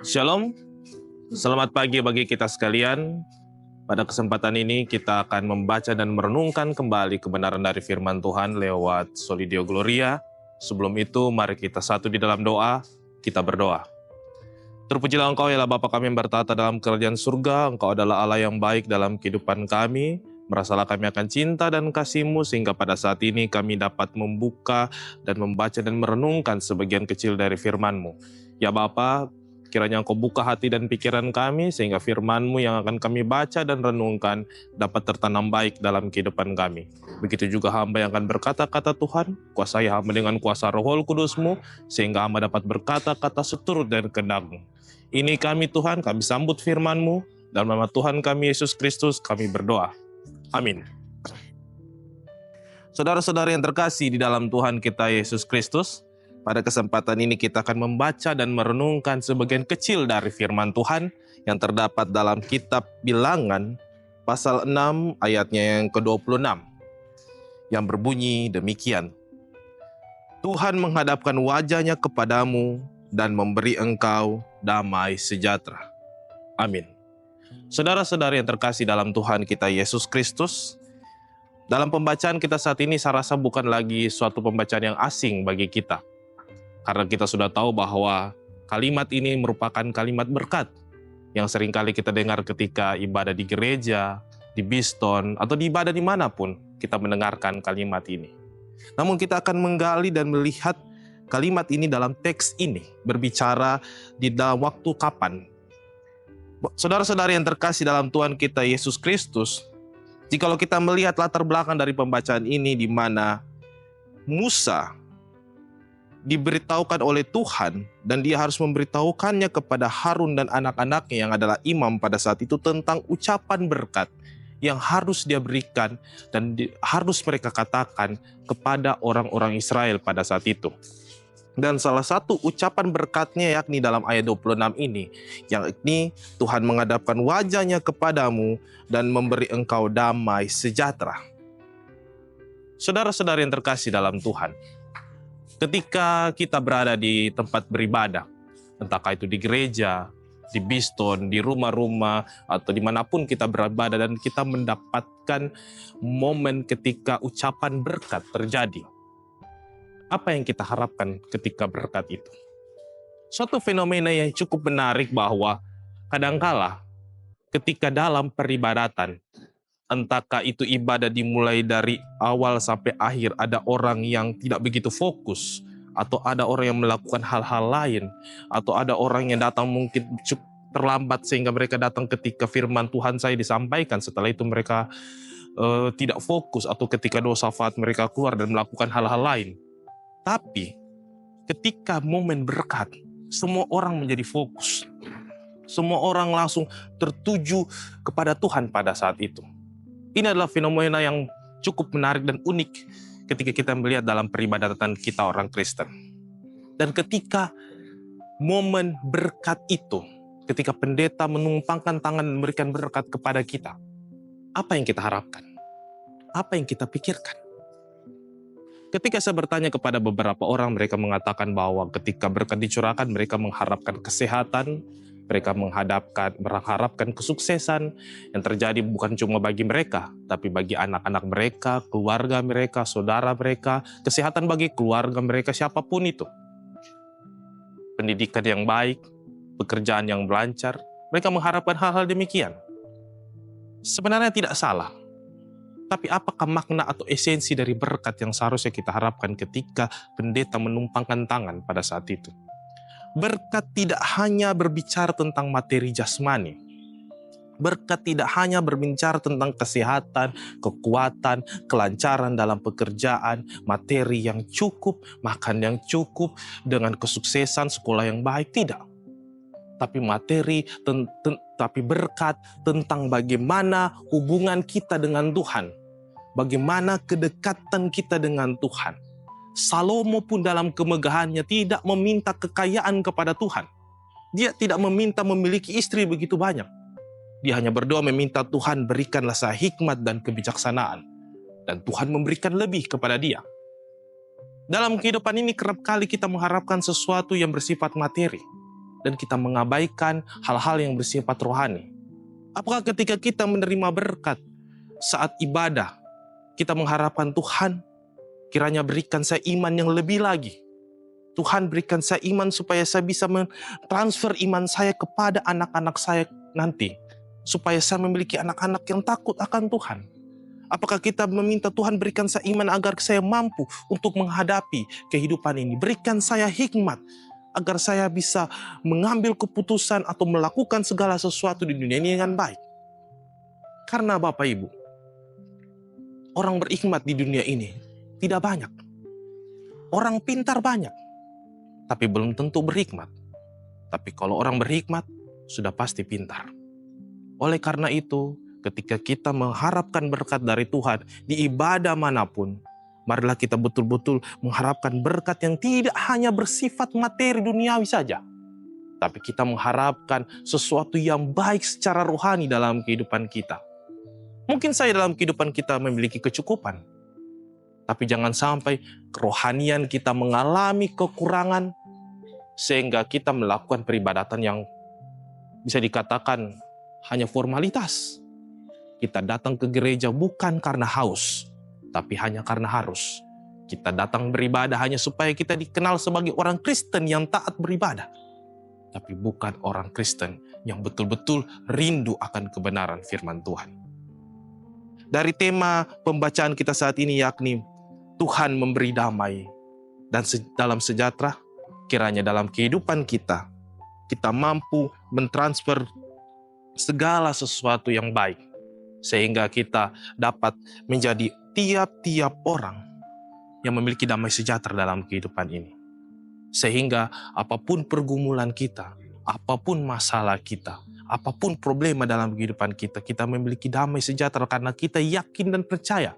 Shalom, selamat pagi bagi kita sekalian. Pada kesempatan ini kita akan membaca dan merenungkan kembali kebenaran dari firman Tuhan lewat Solidio Gloria. Sebelum itu, mari kita satu di dalam doa, kita berdoa. Terpujilah Engkau ya Bapa kami yang bertata dalam kerajaan surga, Engkau adalah Allah yang baik dalam kehidupan kami. Merasalah kami akan cinta dan kasih-Mu sehingga pada saat ini kami dapat membuka dan membaca dan merenungkan sebagian kecil dari firman-Mu. Ya Bapa, kiranya Engkau buka hati dan pikiran kami sehingga firman-Mu yang akan kami baca dan renungkan dapat tertanam baik dalam kehidupan kami. Begitu juga hamba yang akan berkata-kata Tuhan, kuasai hamba dengan kuasa Roh Kudus-Mu sehingga hamba dapat berkata-kata seturut dan kehendak-Mu. Ini kami Tuhan, kami sambut firman-Mu, dalam nama Tuhan kami Yesus Kristus kami berdoa. Amin. Saudara-saudara yang terkasih di dalam Tuhan kita Yesus Kristus, pada kesempatan ini kita akan membaca dan merenungkan sebagian kecil dari firman Tuhan yang terdapat dalam kitab Bilangan pasal 6 ayatnya yang ke-26 yang berbunyi demikian. Tuhan menghadapkan wajahnya kepadamu dan memberi engkau damai sejahtera. Amin. Saudara-saudara yang terkasih dalam Tuhan kita Yesus Kristus, dalam pembacaan kita saat ini saya rasa bukan lagi suatu pembacaan yang asing bagi kita. Karena kita sudah tahu bahwa kalimat ini merupakan kalimat berkat yang seringkali kita dengar ketika ibadah di gereja, di biston, atau di ibadah dimanapun kita mendengarkan kalimat ini. Namun kita akan menggali dan melihat kalimat ini dalam teks ini berbicara di dalam waktu kapan. Saudara-saudara yang terkasih dalam Tuhan kita Yesus Kristus, jikalau kita melihat latar belakang dari pembacaan ini di mana Musa diberitahukan oleh Tuhan dan dia harus memberitahukannya kepada Harun dan anak-anaknya yang adalah imam pada saat itu tentang ucapan berkat yang harus dia berikan dan harus mereka katakan kepada orang-orang Israel pada saat itu. Dan salah satu ucapan berkatnya yakni dalam ayat 26 ini, yakni Tuhan menghadapkan wajahnya kepadamu dan memberi engkau damai sejahtera. Saudara-saudara yang terkasih dalam Tuhan, ketika kita berada di tempat beribadah, entahkah itu di gereja, di biston, di rumah-rumah, atau dimanapun kita beribadah dan kita mendapatkan momen ketika ucapan berkat terjadi. Apa yang kita harapkan ketika berkat itu? Suatu fenomena yang cukup menarik bahwa kadangkala ketika dalam peribadatan, entahkah itu ibadah dimulai dari awal sampai akhir, ada orang yang tidak begitu fokus, atau ada orang yang melakukan hal-hal lain, atau ada orang yang datang mungkin cukup terlambat sehingga mereka datang ketika firman Tuhan saya disampaikan, setelah itu mereka tidak fokus, atau ketika dosa syafaat mereka keluar dan melakukan hal-hal lain. Tapi ketika momen berkat, semua orang menjadi fokus. Semua orang langsung tertuju kepada Tuhan pada saat itu. Ini adalah fenomena yang cukup menarik dan unik ketika kita melihat dalam peribadatan kita orang Kristen. Dan ketika momen berkat itu, ketika pendeta menumpangkan tangan dan memberikan berkat kepada kita, apa yang kita harapkan? Apa yang kita pikirkan? Ketika saya bertanya kepada beberapa orang, mereka mengatakan bahwa ketika berkat dicurahkan, mereka mengharapkan kesehatan, mereka mengharapkan kesuksesan yang terjadi bukan cuma bagi mereka, tapi bagi anak-anak mereka, keluarga mereka, saudara mereka, kesehatan bagi keluarga mereka, siapapun itu. Pendidikan yang baik, pekerjaan yang lancar, mereka mengharapkan hal-hal demikian. Sebenarnya tidak salah. Tapi apakah makna atau esensi dari berkat yang seharusnya kita harapkan ketika pendeta menumpangkan tangan pada saat itu? Berkat tidak hanya berbicara tentang materi jasmani. Berkat tidak hanya berbicara tentang kesehatan, kekuatan, kelancaran dalam pekerjaan, materi yang cukup, makan yang cukup, dengan kesuksesan, sekolah yang baik, tidak. Tapi tapi berkat tentang bagaimana hubungan kita dengan Tuhan. Bagaimana kedekatan kita dengan Tuhan. Salomo pun dalam kemegahannya tidak meminta kekayaan kepada Tuhan. Dia tidak meminta memiliki istri begitu banyak. Dia hanya berdoa meminta Tuhan berikanlah saya hikmat dan kebijaksanaan. Dan Tuhan memberikan lebih kepada dia. Dalam kehidupan ini kerap kali kita mengharapkan sesuatu yang bersifat materi. dan kita mengabaikan hal-hal yang bersifat rohani? Apakah ketika kita menerima berkat saat ibadah, kita mengharapkan Tuhan kiranya berikan saya iman yang lebih lagi. Tuhan berikan saya iman supaya saya bisa mentransfer iman saya kepada anak-anak saya nanti. Supaya saya memiliki anak-anak yang takut akan Tuhan. Apakah kita meminta Tuhan berikan saya iman agar saya mampu untuk menghadapi kehidupan ini. Berikan saya hikmat agar saya bisa mengambil keputusan atau melakukan segala sesuatu di dunia ini dengan baik. Karena Bapak Ibu, orang berhikmat di dunia ini tidak banyak. Orang pintar banyak, tapi belum tentu berhikmat. Tapi kalau orang berhikmat, sudah pasti pintar. Oleh karena itu, ketika kita mengharapkan berkat dari Tuhan di ibadah manapun, marilah kita betul-betul mengharapkan berkat yang tidak hanya bersifat materi duniawi saja. Tapi kita mengharapkan sesuatu yang baik secara rohani dalam kehidupan kita. Mungkin saja dalam kehidupan kita memiliki kecukupan. Tapi jangan sampai kerohanian kita mengalami kekurangan sehingga kita melakukan peribadatan yang bisa dikatakan hanya formalitas. Kita datang ke gereja bukan karena haus, tapi hanya karena harus. Kita datang beribadah hanya supaya kita dikenal sebagai orang Kristen yang taat beribadah. Tapi bukan orang Kristen yang betul-betul rindu akan kebenaran firman Tuhan. Dari tema pembacaan kita saat ini yakni Tuhan memberi damai dan dalam sejahtera, kiranya dalam kehidupan kita mampu mentransfer segala sesuatu yang baik. Sehingga kita dapat menjadi tiap-tiap orang yang memiliki damai sejahtera dalam kehidupan ini. Sehingga apapun pergumulan kita, apapun masalah kita, apapun problema dalam kehidupan kita, kita memiliki damai sejahtera karena kita yakin dan percaya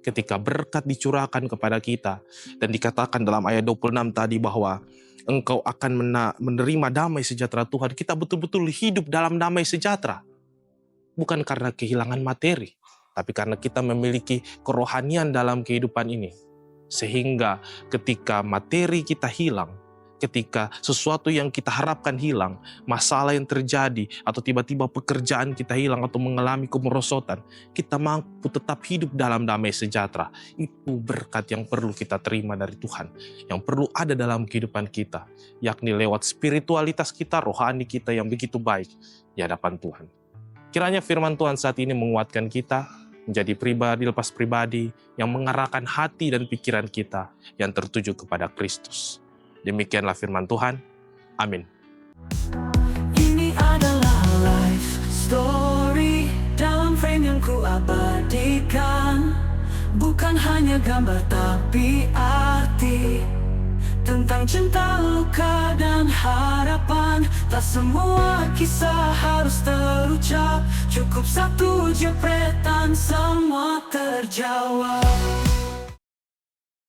ketika berkat dicurahkan kepada kita. Dan dikatakan dalam ayat 26 tadi bahwa engkau akan menerima damai sejahtera Tuhan. Kita betul-betul hidup dalam damai sejahtera. Bukan karena kehilangan materi, tapi karena kita memiliki kerohanian dalam kehidupan ini. Sehingga ketika materi kita hilang, ketika sesuatu yang kita harapkan hilang, masalah yang terjadi, atau tiba-tiba pekerjaan kita hilang atau mengalami kemerosotan, kita mampu tetap hidup dalam damai sejahtera. Itu berkat yang perlu kita terima dari Tuhan, yang perlu ada dalam kehidupan kita, yakni lewat spiritualitas kita, rohani kita yang begitu baik di hadapan Tuhan. Kiranya firman Tuhan saat ini menguatkan kita menjadi pribadi lepas pribadi yang mengarahkan hati dan pikiran kita yang tertuju kepada Kristus. Demikianlah firman Tuhan. Amin. Ini adalah life story dalam frame yang ku abadikan. Bukan hanya gambar tapi arti tentang cinta, luka, dan harapan. Tak semua kisah harus terucap, cukup satu jepretan semua terjawab.